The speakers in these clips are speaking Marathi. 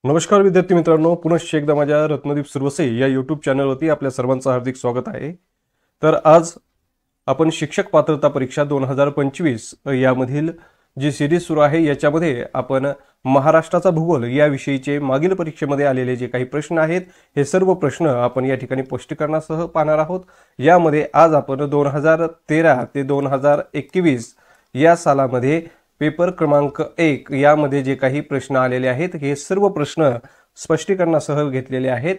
नमस्कार विद्यार्थी मित्रांनो, पुनश्च एकदा माझ्या रत्नदीप सुरवसे या यूट्यूब चॅनलवरती आपल्या सर्वांचं हार्दिक स्वागत आहे। तर आज आपण शिक्षक पात्रता परीक्षा 2025 यामधील जी सिरीज सुरू आहे याच्यामध्ये आपण महाराष्ट्राचा भूगोल या विषयीचे मागील परीक्षेमध्ये आलेले जे काही प्रश्न आहेत हे सर्व प्रश्न आपण या ठिकाणी स्पष्टीकरणासह पाहणार आहोत। यामध्ये आज आपण 2013 ते 2021 या सालामध्ये पेपर क्रमांक 1 यामध्ये जे काही प्रश्न आलेले आहेत हे सर्व प्रश्न स्पष्टीकरणासह घेतलेले आहेत।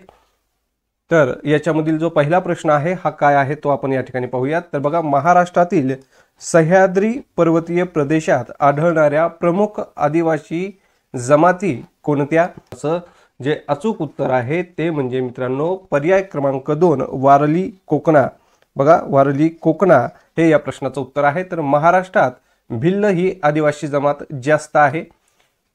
तर याच्यामधील जो पहिला प्रश्न आहे हा काय आहे तो आपण या ठिकाणी पाहूयात। तर बघा, महाराष्ट्रातील सह्याद्री पर्वतीय प्रदेशात आढळणाऱ्या प्रमुख आदिवासी जमाती कोणत्या? असं जे अचूक उत्तर आहे ते म्हणजे मित्रांनो पर्याय क्रमांक 2 वारली कोकणा। बघा, वारली कोकणा हे या प्रश्नाचं उत्तर आहे। तर महाराष्ट्रात भिल्ल ही आदिवासी जमात जास्त आहे।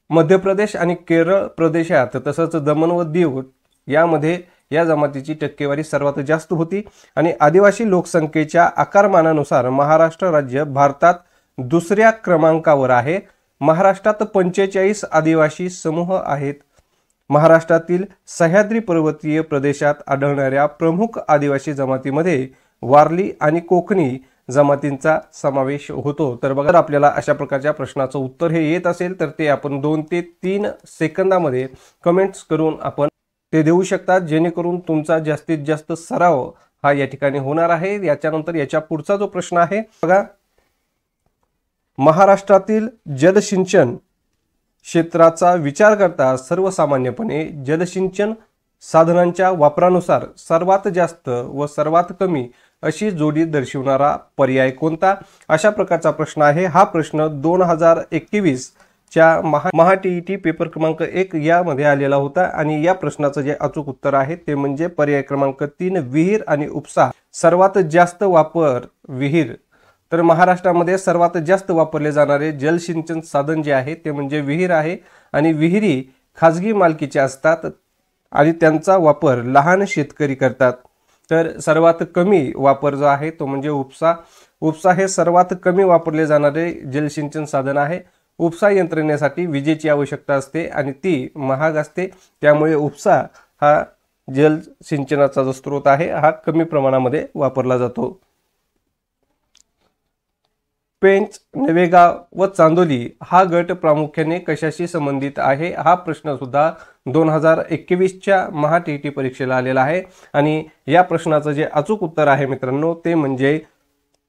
मध्य प्रदेश आणि केरळ प्रदेशात तसंच दमण व दीव यामध्ये या जमातीची टक्केवारी सर्वात जास्त होती आणि आदिवासी लोकसंख्येच्या आकारमानानुसार महाराष्ट्र राज्य भारतात दुसऱ्या क्रमांकावर आहे। महाराष्ट्रात 45 आदिवासी समूह आहेत। महाराष्ट्रातील सह्याद्री पर्वतीय प्रदेशात आढळणाऱ्या प्रमुख आदिवासी जमातीमध्ये वारली आणि कोकणी जमातींचा समावेश होतो। तर बघा, आपल्याला अशा प्रकारच्या प्रश्नाचं उत्तर हे येत असेल तर ते आपण 2 ते 3 सेकंदामध्ये कमेंट्स करून आपण ते देऊ शकतात, जेणेकरून तुमचा जास्तीत जास्त सराव हा या ठिकाणी होणार आहे। याच्यानंतर याच्या पुढचा जो प्रश्न आहे बघा, महाराष्ट्रातील जलसिंचन क्षेत्राचा विचार करता सर्वसामान्यपणे जलसिंचन साधनांच्या वापरानुसार सर्वात जास्त व सर्वात कमी अशी जोडी दर्शवणारा पर्याय कोणता? अशा प्रकारचा प्रश्न आहे। हा प्रश्न 2021 च्या महा-टीईटी पेपर क्रमांक 1 यामध्ये आलेला होता आणि या प्रश्नाचं जे अचूक उत्तर आहे ते म्हणजे पर्याय क्रमांक 3 विहीर आणि उपसा। सर्वात जास्त वापर विहीर। तर महाराष्ट्रामध्ये सर्वात जास्त वापरले जाणारे जलसिंचन साधन जे आहे ते म्हणजे विहीर आहे आणि विहिरी खाजगी मालकीच्या असतात आणि त्यांचा वापर लहान शेतकरी करतात। तर सर्वात कमी वापर जो आहे तो म्हणजे उपसा। उपसा हे सर्वात कमी वापरले जाणारे जलसिंचन साधन आहे। उपसा यंत्रणेसाठी विजेची आवश्यकता असते आणि ती महाग असते, त्यामुळे उपसा हा जलसिंचनाचा जो स्रोत आहे हा कमी प्रमाणामध्ये वापरला जातो। पेंच, नवेगाव व चांदोली हा गट प्रामुख्याने कशाशी संबंधित आहे? हा प्रश्न सुद्धा 2021 च्या महा-टीईटी परीक्षेला आलेला आहे आणि या प्रश्नाचं जे अचूक उत्तर आहे मित्रांनो ते म्हणजे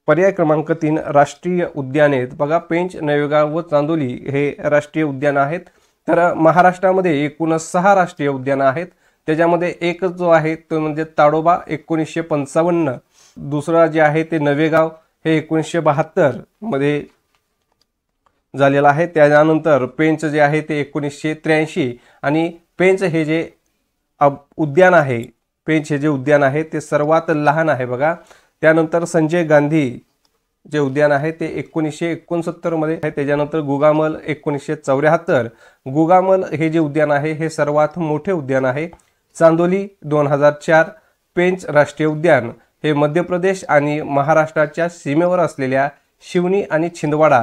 पर्याय क्रमांक 3 राष्ट्रीय उद्याने। बघा, पेंच, नवेगाव व चांदोली हे राष्ट्रीय उद्यान आहेत। तर महाराष्ट्रामध्ये एकूण 6 राष्ट्रीय उद्यान आहेत। त्याच्यामध्ये एक जो आहे तो म्हणजे ताडोबा 1955, दुसरा जे आहे ते नवेगाव हे 1972 मध्ये झालेला आहे। त्यानंतर पेंच जे आहे ते 1983 आणि पेंच हे जे उद्यान आहे, पेंच हे जे उद्यान आहे ते सर्वात लहान आहे बघा। त्यानंतर संजय गांधी जे उद्यान आहे ते 1969 मध्ये आहे। त्याच्यानंतर गुगामल 1974, गुगामल हे जे उद्यान आहे हे सर्वात मोठे उद्यान आहे। चांदोली 2004, पेंच राष्ट्रीय उद्यान हे मध्य प्रदेश आणि महाराष्ट्राच्या सीमेवर असलेल्या शिवनी आणि छिंदवाडा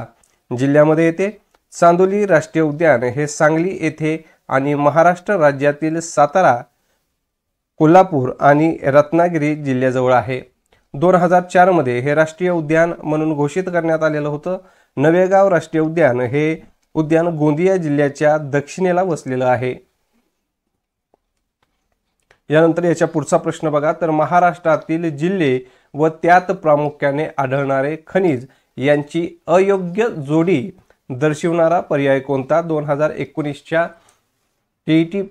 जिल्ह्यामध्ये येते। चांदोली राष्ट्रीय उद्यान हे सांगली येथे आणि महाराष्ट्र राज्यातील सातारा, कोल्हापूर आणि रत्नागिरी जिल्ह्याजवळ आहे। 2004 मध्ये हे राष्ट्रीय उद्यान म्हणून घोषित करण्यात आलेलं होतं। नवेगाव राष्ट्रीय उद्यान हे उद्यान गोंदिया जिल्ह्याच्या दक्षिणेला वसलेलं आहे। यानंतर याच्या पुढचा प्रश्न बघा, तर महाराष्ट्रातील जिल्हे व त्यात प्रामुख्याने आढळणारे खनिज यांची अयोग्य जोडी दर्शवणारा पर्याय कोणता? 2019 च्या टीईटी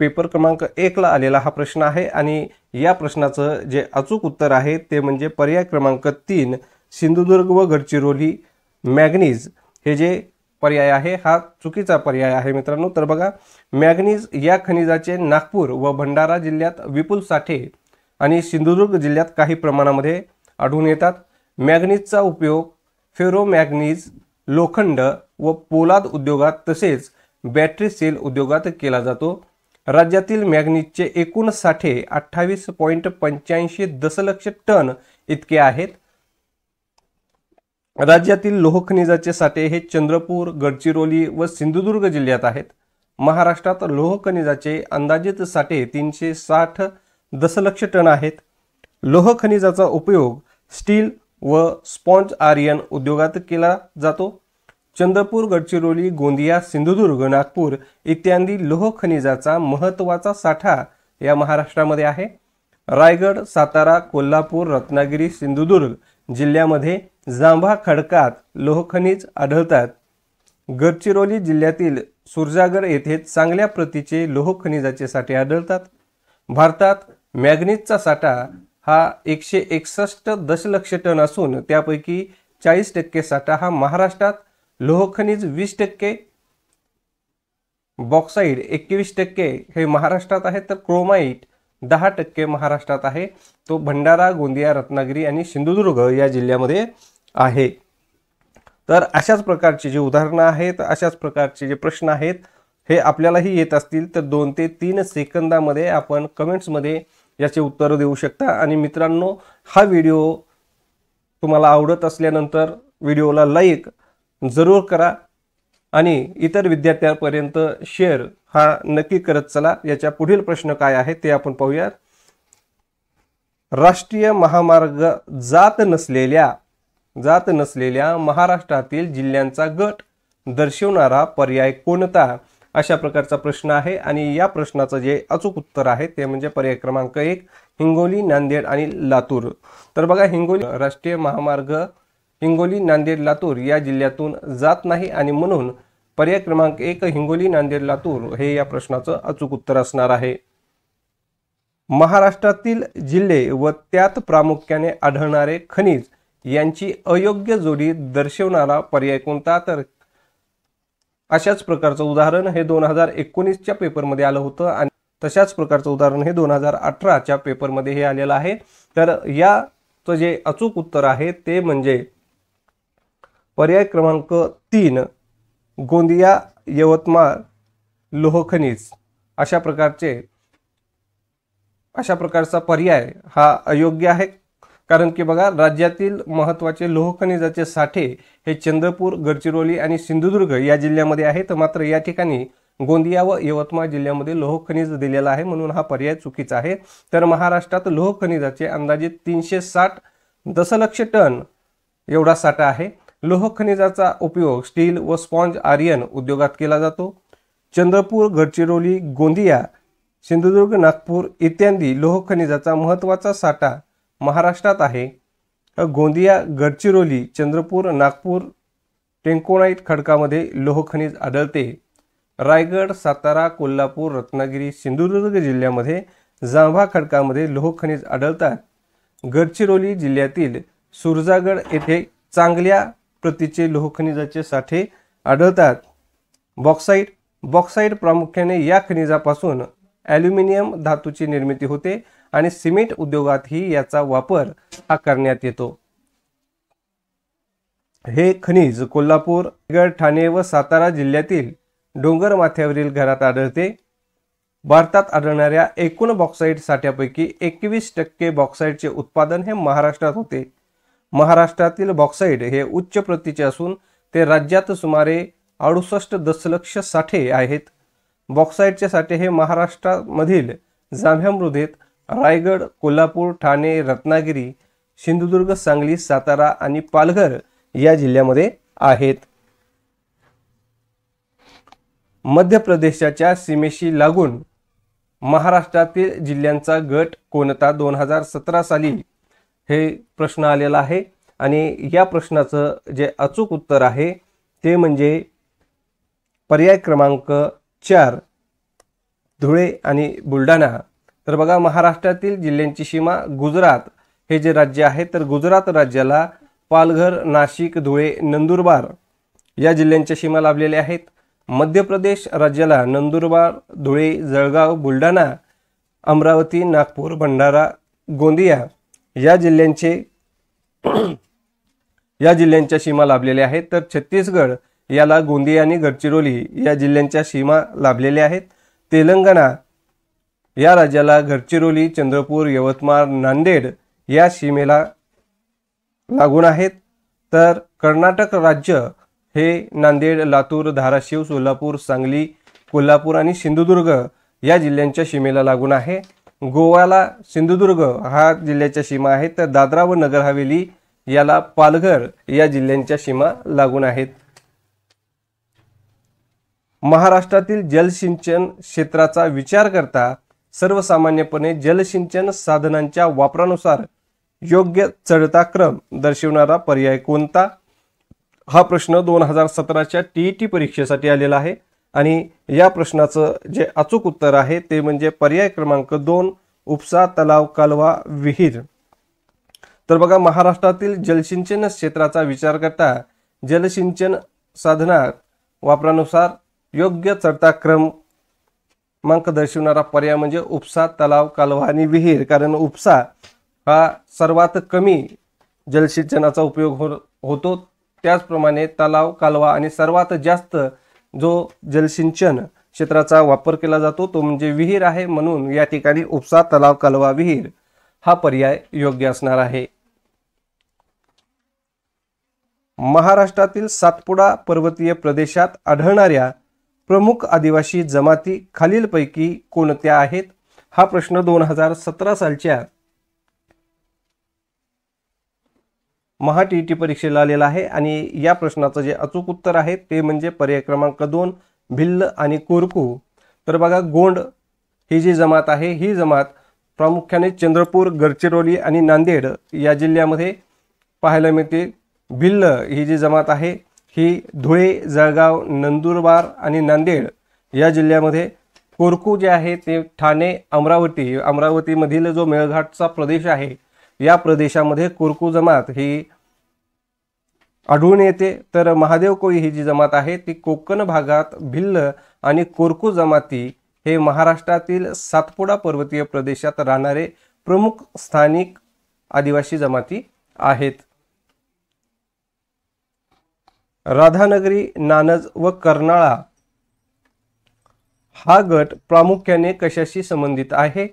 पेपर क्रमांक 1 ला आलेला हा प्रश्न आहे आणि या प्रश्नाचं जे अचूक उत्तर आहे ते म्हणजे पर्याय क्रमांक 3 सिंधुदुर्ग व गडचिरोली मॅग्नीज हे जे पर्याय आहे हा चुकीचा पर्याय आहे मित्रांनो। तर बघा, मॅग्नीज या खनिजाचे नागपूर व भंडारा जिल्ह्यात विपुल साठे आणि सिंधुदुर्ग जिल्ह्यात काही प्रमाणामध्ये आढळून येतात। मॅग्नीजचा उपयोग फेरोमॅग्नीज, लोखंड व पोलाद उद्योगात तसेच बॅटरी सेल उद्योगात केला जातो। राज्यातील मॅग्नीजचे एकूण साठे 28.85 दशलक्ष टन इतके आहेत। राज्यातील लोह खनिजाचे साठे हे चंद्रपूर, गडचिरोली व सिंधुदुर्ग जिल्ह्यात आहेत। महाराष्ट्रात लोह खनिजाचे अंदाजित साठे 360 दशलक्ष टन आहेत. लोह खनिजाचा उपयोग स्टील व स्पॉन्ज आयर्न उद्योगात केला जातो. चंद्रपूर, गडचिरोली, गोंदिया, सिंधुदुर्ग, नागपूर इत्यादी लोह खनिजाचा महत्त्वाचा साठा या महाराष्ट्रामध्ये आहे. रायगड, सातारा, कोल्हापूर, रत्नागिरी, सिंधुदुर्ग जिल्ह्यामध्ये जांभा खडकात लोह खनिज आढळतात. गडचिरोली जिल्ह्यातील सुरजागड येथे चांगल्या प्रतीचे लोह खनिजाचे साठे आढळतात. भारतात मॅग्नीजचा साठा हा 161 दशलक्ष टन असून त्यापैकी 40% साठा हा महाराष्ट्रात, लोह खनिज 20%, बॉक्साईड 21% हे महाराष्ट्रात आहे, तर क्रोमाइट 10% महाराष्ट्रात आहे. तो भंडारा, गोंदिया, रत्नागिरी आणि सिंधुदुर्ग या जिल्ह्यामध्ये आहे. तर अशाच प्रकारची जी उदाहरणं आहेत, अशाच प्रकारचे जे प्रश्न आहेत हे आपल्यालाही येत असतील तर 2 ते 3 सेकंदामध्ये आपण कमेंट्समध्ये याचे उत्तर देऊ शकता. आणि मित्रांनो, हा व्हिडिओ तुम्हाला आवडत असल्यानंतर व्हिडिओला लाईक जरूर करा आणि इतर विद्यार्थ्यांपर्यंत शेअर हा नक्की करत चला. याच्या पुढील प्रश्न काय आहे ते आपण पाहूया. राष्ट्रीय महामार्ग जात नसलेल्या महाराष्ट्रातील जिल्ह्यांचा गट दर्शवणारा पर्याय कोणता, अशा प्रकारचा प्रश्न आहे. आणि या प्रश्नाचं जे अचूक उत्तर आहे ते म्हणजे पर्याय क्रमांक 1 हिंगोली, नांदेड आणि लातूर. तर बघा, हिंगोली राष्ट्रीय महामार्ग हिंगोली, नांदेड, लातूर या जिल्ह्यातून जात नाही आणि म्हणून पर्याय क्रमांक 1 हिंगोली, नांदेड, लातूर हे या प्रश्नाचं अचूक उत्तर असणार आहे. महाराष्ट्रातील जिल्हे व त्यात प्रामुख्याने आढळणारे खनिज यांची अयोग्य जोडी दर्शवणारा पर्याय कोणता, तर अशाच प्रकारचं उदाहरण हे 2019च्या पेपरमध्ये आलं होतं आणि तशाच प्रकारचं उदाहरण हे 2018च्या पेपरमध्ये हे आलेलं आहे. तर याचं जे अचूक उत्तर आहे ते म्हणजे पर्याय क्रमांक 3 गोंदिया, यवतमाळ लोह खनिज अशा प्रकारचा पर्याय हा अयोग्य आहे. कारण की बघा, राज्यातील महत्त्वाचे लोह खनिजाचे साठे हे चंद्रपूर, गडचिरोली आणि सिंधुदुर्ग या जिल्ह्यामध्ये आहेत. मात्र या ठिकाणी गोंदिया व यवतमाळ जिल्ह्यामध्ये लोह खनिज दिलेला आहे, म्हणून हा पर्याय चुकीचा आहे. तर महाराष्ट्रात लोह खनिजाचे अंदाजित 360 दशलक्ष टन एवढा साठा आहे. लोह खनिजाचा उपयोग स्टील व स्पॉन्ज आयर्न उद्योगात केला जातो. चंद्रपूर, गडचिरोली, गोंदिया, सिंधुदुर्ग, नागपूर इत्यादी लोह खनिजाचा महत्त्वाचा साठा महाराष्ट्रात आहे. गोंदिया, गडचिरोली, चंद्रपूर, नागपूर टेन्कोनाइट खडकामध्ये लोह खनिज आढळते. रायगड, सातारा, कोल्हापूर, रत्नागिरी, सिंधुदुर्ग जिल्ह्यामध्ये जांभा खडकामध्ये लोह खनिज आढळतात. गडचिरोली जिल्ह्यातील सुरजागड येथे चांगल्या प्रतीचे लोह खनिजाचे साठे आढळतात. बॉक्साईड प्रामुख्याने या खनिजापासून ॲल्युमिनियम धातूची निर्मिती होते आणि सिमेंट उद्योगातही याचा वापर करण्यात येतो. हे खनिज कोल्हापूर, रायगड, ठाणे व सातारा जिल्ह्यातील डोंगर माथ्यावरील घरात आढळते. भारतात आढळणाऱ्या एकूण बॉक्साईट साठ्यापैकी 21% बॉक्साईटचे उत्पादन हे महाराष्ट्रात होते. महाराष्ट्रातील बॉक्साईट हे उच्च प्रतीचे असून ते राज्यात सुमारे 68 दशलक्ष साठे आहेत. बॉक्साईटचे साठे हे महाराष्ट्रामधील जांभ्या मृदेत रायगड, कोल्हापूर, ठाणे, रत्नागिरी, सिंधुदुर्ग, सांगली, सातारा आणि पालघर या जिल्ह्यामध्ये आहेत. मध्य प्रदेशाच्या सीमेशी लागून महाराष्ट्रातील जिल्ह्यांचा गट कोणता 2017 साली हे प्रश्न आलेला आहे. आणि या प्रश्नाचं जे अचूक उत्तर आहे ते म्हणजे पर्याय क्रमांक 4 धुळे आणि बुलढाणा. तर बघा, महाराष्ट्रातील जिल्ह्यांची सीमा गुजरात हे जे राज्य आहे तर गुजरात राज्याला पालघर, नाशिक, धुळे, नंदुरबार या जिल्ह्यांच्या सीमा लाभलेल्या आहेत. मध्य प्रदेश राज्याला नंदुरबार, धुळे, जळगाव, बुलढाणा, अमरावती, नागपूर, भंडारा, गोंदिया या जिल्ह्यांच्या सीमा लाभलेल्या आहेत. तर छत्तीसगड याला गोंदिया आणि गडचिरोली या जिल्ह्यांच्या सीमा लाभलेल्या आहेत. तेलंगणा या राज्याला गडचिरोली, चंद्रपूर, यवतमाळ, नांदेड या सीमेला लागून आहेत. तर कर्नाटक राज्य हे नांदेड, लातूर, धाराशिव, सोलापूर, सांगली, कोल्हापूर आणि सिंधुदुर्ग या जिल्ह्यांच्या सीमेला लागून आहे। गोव्याला सिंधुदुर्ग हा जिल्ह्याच्या सीमा आहे, तर दादरा व नगर हवेली याला पालघर या जिल्ह्यांच्या सीमा लागून आहेत। महाराष्ट्रातील जलसिंचन क्षेत्राचा विचार करता सर्वसामान्यपणे जलसिंचन साधनांच्या वापरानुसार योग्य चढता क्रम दर्शवणारा पर्याय कोणता? हा प्रश्न 2017च्या टीईटी परीक्षेसाठी आलेला आहे आणि या प्रश्नाचं जे अचूक उत्तर आहे ते म्हणजे पर्याय क्रमांक 2 उपसा, तलाव, कालवा, विहीर। तर बघा, महाराष्ट्रातील जलसिंचन क्षेत्राचा विचार करता जलसिंचन साधना वापरानुसार योग्य चढता क्रमांक दर्शवणारा पर्याय म्हणजे उपसा, तलाव, कालवा आणि विहीर। कारण उपसा हा सर्वात कमी जलसिंचनाचा उपयोग होतो, त्याचप्रमाणे तलाव, कालवा आणि सर्वात जास्त जो जलसिंचन क्षेत्राचा वापर केला जातो तो म्हणजे विहीर आहे। म्हणून या ठिकाणी उपसा, तलाव, कालवा, विहीर हा पर्याय योग्य असणार आहे। महाराष्ट्रातील सातपुडा पर्वतीय प्रदेशात आढळणाऱ्या प्रमुख आदिवासी जमाती खालीलपैकी कोणत्या आहेत? हा प्रश्न 2017 सालच्या टीईटी परीक्षेला आलेला आहे आणि या प्रश्नाचं जे अचूक उत्तर आहे ते म्हणजे पर्याय क्रमांक 2 भिल्ल आणि कोरकू। तर बघा, गोंड ही जी जमात आहे ही जमात प्रामुख्याने चंद्रपूर, गडचिरोली आणि नांदेड या जिल्ह्यामध्ये पाहायला मिळते। भिल्ल ही जी जमात आहे ही धुळे, जळगाव, नंदुरबार आणि नांदेड या जिल्ह्यामध्ये। कोरकू जे आहे ते ठाणे, अमरावतीमधील जो मेळघाटचा प्रदेश आहे या प्रदेशामध्ये कोरकू जमात ही आढळून येते। तर महादेव कोळी ही जी जमात आहे ती कोकण भागात भिल्ल आणि कोरकू जमाती हे महाराष्ट्रातील सातपुडा पर्वतीय प्रदेशात राहणारे प्रमुख स्थानिक आदिवासी जमाती आहेत। राधानगरी, नानज व कर्नाळा हा गट प्रामुख्याने कशाशी संबंधित आहे?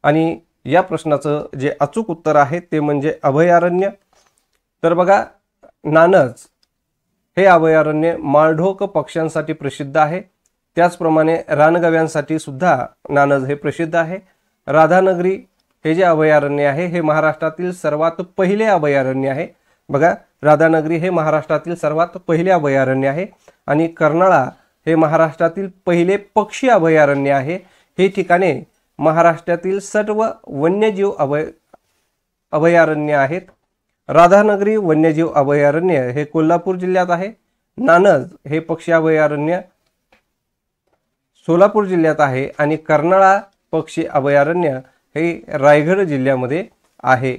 आणि या प्रश्नाचं जे अचूक उत्तर आहे ते म्हणजे अभयारण्य। तर बघा, नानज हे अभयारण्य माळढोक पक्ष्यांसाठी प्रसिद्ध आहे, त्याचप्रमाणे रानगव्यांसाठी सुद्धा नानज हे प्रसिद्ध आहे। राधानगरी हे जे अभयारण्य आहे हे महाराष्ट्रातील सर्वात पहिले अभयारण्य आहे। बघा, राधानगरी हे महाराष्ट्रातील सर्वात पहिले अभयारण्य आहे आणि कर्नाळा हे महाराष्ट्रातील पहिले पक्षी अभयारण्य आहे। हे ठिकाणे महाराष्ट्रातील सर्व वन्यजीव अभयारण्य आहेत। राधानगरी वन्यजीव अभयारण्य हे कोल्हापूर जिल्ह्यात आहे। नानज हे पक्षी अभयारण्य सोलापूर जिल्ह्यात आहे आणि कर्नाळा पक्षी अभयारण्य हे रायगड जिल्ह्यामध्ये आहे।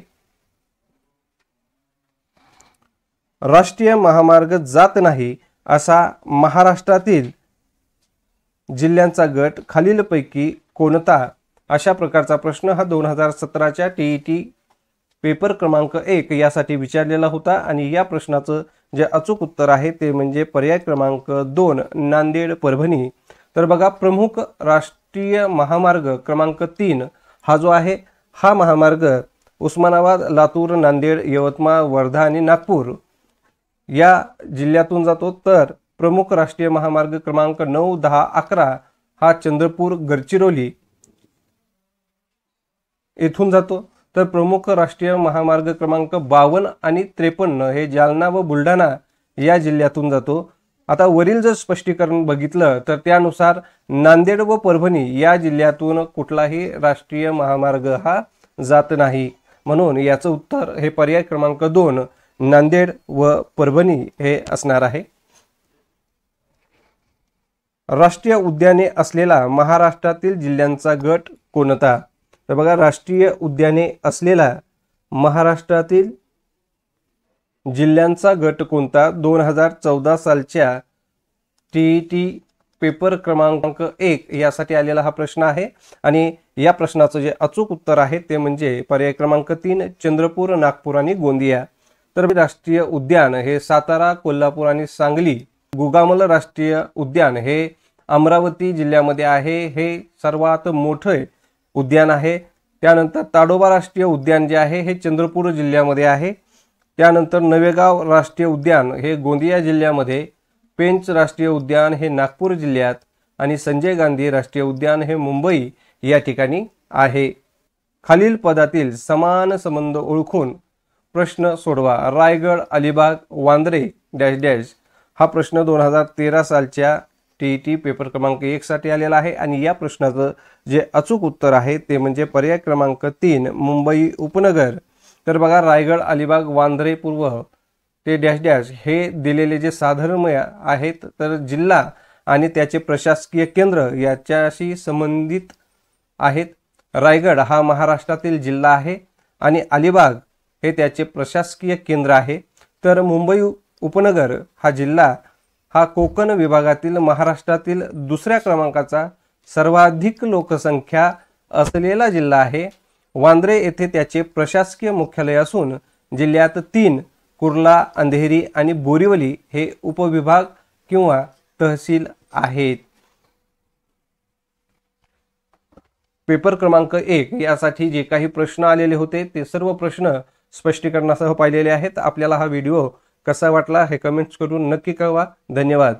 राष्ट्रीय महामार्ग जात नाही असा महाराष्ट्रातील जिल्ह्यांचा गट खालीलपैकी कोणता? अशा प्रकारचा प्रश्न हा 2017च्या टीईटी पेपर क्रमांक 1 यासाठी विचारलेला होता आणि या प्रश्नाचं जे अचूक उत्तर आहे ते म्हणजे पर्याय क्रमांक 2 नांदेड, परभणी। तर बघा, प्रमुख राष्ट्रीय महामार्ग क्रमांक 3 हा जो आहे हा महामार्ग उस्मानाबाद, लातूर, नांदेड, यवतमाळ, वर्धा आणि नागपूर या जिल्ह्यातून जातो। तर प्रमुख राष्ट्रीय महामार्ग क्रमांक 9, 10, 11 हा चंद्रपूर, गडचिरोली येथून जातो। तर प्रमुख राष्ट्रीय महामार्ग क्रमांक 52 आणि 53 हे जालना व बुलढाणा या जिल्ह्यातून जातो। आता वरील जर स्पष्टीकरण बघितलं तर त्यानुसार नांदेड व परभणी या जिल्ह्यातून कुठलाही राष्ट्रीय महामार्ग हा जात नाही, म्हणून याचं उत्तर हे पर्याय क्रमांक 2 नांदेड व परभणी हे असणार आहे। राष्ट्रीय उद्याने असलेला महाराष्ट्रातील जिल्ह्यांचा गट कोणता? तर बघा, राष्ट्रीय उद्याने असलेला महाराष्ट्रातील जिल्ह्यांचा गट कोणता? 2014 सालच्या टीईटी पेपर क्रमांक 1 यासाठी आलेला हा प्रश्न आहे आणि या प्रश्नाचं जे अचूक उत्तर आहे ते म्हणजे पर्याय क्रमांक 3 चंद्रपूर, नागपूर आणि गोंदिया। तर राष्ट्रीय उद्यान हे सातारा, कोल्हापूर आणि सांगली। गुगामल राष्ट्रीय उद्यान हे अमरावती जिल्ह्यामध्ये आहे, हे सर्वात मोठे उद्यान आहे। त्यानंतर ताडोबा राष्ट्रीय उद्यान जे आहे हे चंद्रपूर जिल्ह्यामध्ये आहे। त्यानंतर नवेगाव राष्ट्रीय उद्यान हे गोंदिया जिल्ह्यामध्ये, पेंच राष्ट्रीय उद्यान हे नागपूर जिल्ह्यात, आणि संजय गांधी राष्ट्रीय उद्यान हे मुंबई या ठिकाणी आहे। खालील पदातील समान संबंध ओळखून प्रश्न सोडवा। रायगड, अलिबाग, वांद्रे डॅश डॅश हा प्रश्न 2013 सालच्या TET पेपर क्रमांक 1 साठी आलेला आहे आणि या प्रश्नाचं जे अचूक उत्तर आहे ते म्हणजे पर्याय क्रमांक 3 मुंबई उपनगर। तर बघा, रायगड, अलिबाग, वांद्रे पूर्व ते डॅश डॅश हे दिलेले जे साधर्म्य आहेत तर जिल्हा आणि त्याचे प्रशासकीय केंद्र याच्याशी संबंधित आहेत। रायगड हा महाराष्ट्रातील जिल्हा आहे आणि अलिबाग हे त्याचे प्रशासकीय केंद्र आहे। तर मुंबई उपनगर हा जिल्हा हा कोकण विभागातील महाराष्ट्रातील दुसऱ्या क्रमांकाचा सर्वाधिक लोकसंख्या असलेला जिल्हा आहे। वांद्रे येथे त्याचे प्रशासकीय मुख्यालय असून जिल्ह्यात 3 कुर्ला, अंधेरी आणि बोरिवली हे उपविभाग किंवा तहसील आहेत। पेपर क्रमांक 1 यासाठी जे काही प्रश्न आलेले होते ते सर्व प्रश्न स्पष्टीकरणासह पाहिलेले आहेत। आपल्याला हा व्हिडिओ कसा वाटला हे कमेंट्स करून नक्की कळवा। धन्यवाद।